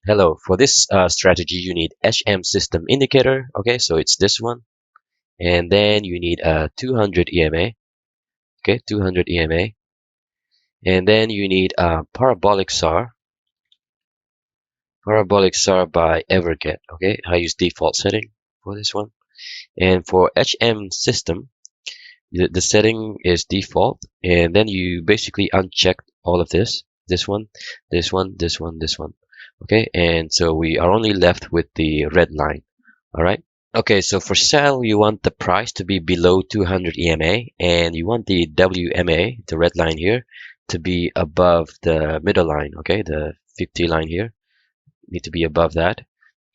Hello, for this strategy you need HM system indicator. Okay, so it's this one, and then you need a 200 EMA. Okay, 200 EMA, and then you need a parabolic SAR by Everget. Okay, I use default setting for this one, and for HM system the setting is default, and then you basically uncheck all of this one, this one, this one, this one. Okay, and so we are only left with the red line. All right. Okay, so for sell, you want the price to be below 200 EMA, and you want the WMA, the red line here, to be above the middle line, okay, the 50 line here, need to be above that.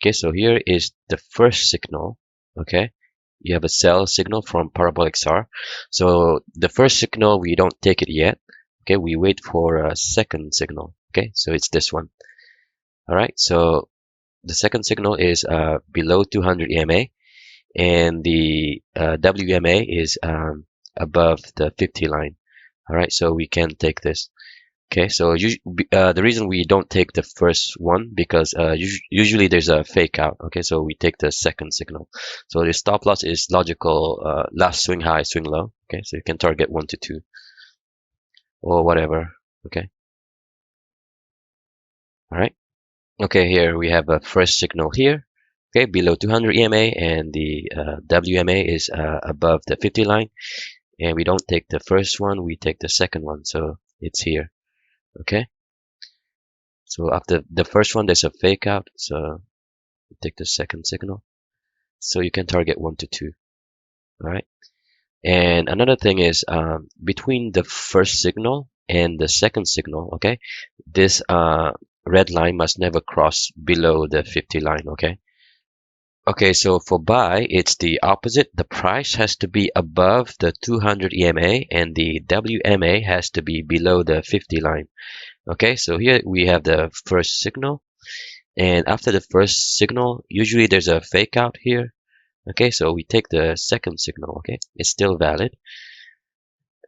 Okay, so here is the first signal, okay. You have a sell signal from parabolic SAR. So the first signal, we don't take it yet. Okay, we wait for a second signal. Okay, so it's this one. All right, so the second signal is below 200 EMA, and the WMA is above the 50 line. All right, so we can take this. Okay, so the reason we don't take the first one, because usually there's a fake out. Okay, so we take the second signal. So the stop loss is logical, last swing high, swing low. Okay, so you can target 1 to 2 or whatever. Okay, all right. Okay, here we have a first signal here. Okay, below 200 EMA, and the WMA is above the 50 line. And we don't take the first one, we take the second one. So it's here. Okay, so after the first one there's a fake out, so take the second signal, so you can target 1 to 2. All right, and another thing is between the first signal and the second signal, okay, this red line must never cross below the 50 line. Okay, so for buy, it's the opposite. The price has to be above the 200 EMA, and the WMA has to be below the 50 line. Okay, so here we have the first signal, and after the first signal, usually there's a fake out here. Okay, so we take the second signal. Okay, it's still valid.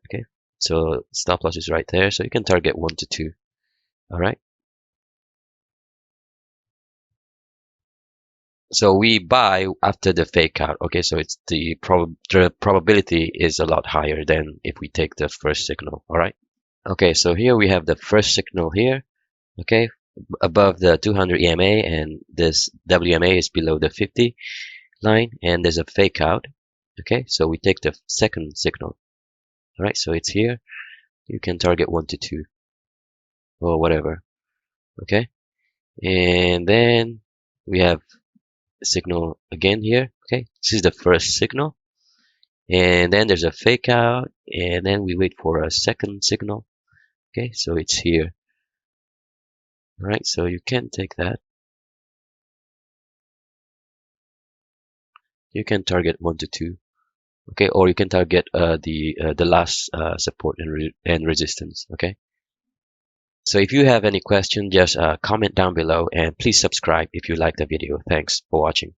Okay, so stop loss is right there, so you can target 1 to 2. All right, so we buy after the fake out. Okay, so it's the probability is a lot higher than if we take the first signal. All right, okay, so here we have the first signal here. Okay, above the 200 EMA, and this WMA is below the 50 line, and there's a fake out. Okay, so we take the second signal. All right, so it's here. You can target 1 to 2 or whatever. Okay, and then we have a signal again here. Okay, this is the first signal, and then there's a fake out, and then we wait for a second signal. Okay, so it's here. All right, so you can take that. You can target 1 to 2. Okay, or you can target the last support and resistance. Okay, so if you have any question, just comment down below, and please subscribe if you like the video. Thanks for watching.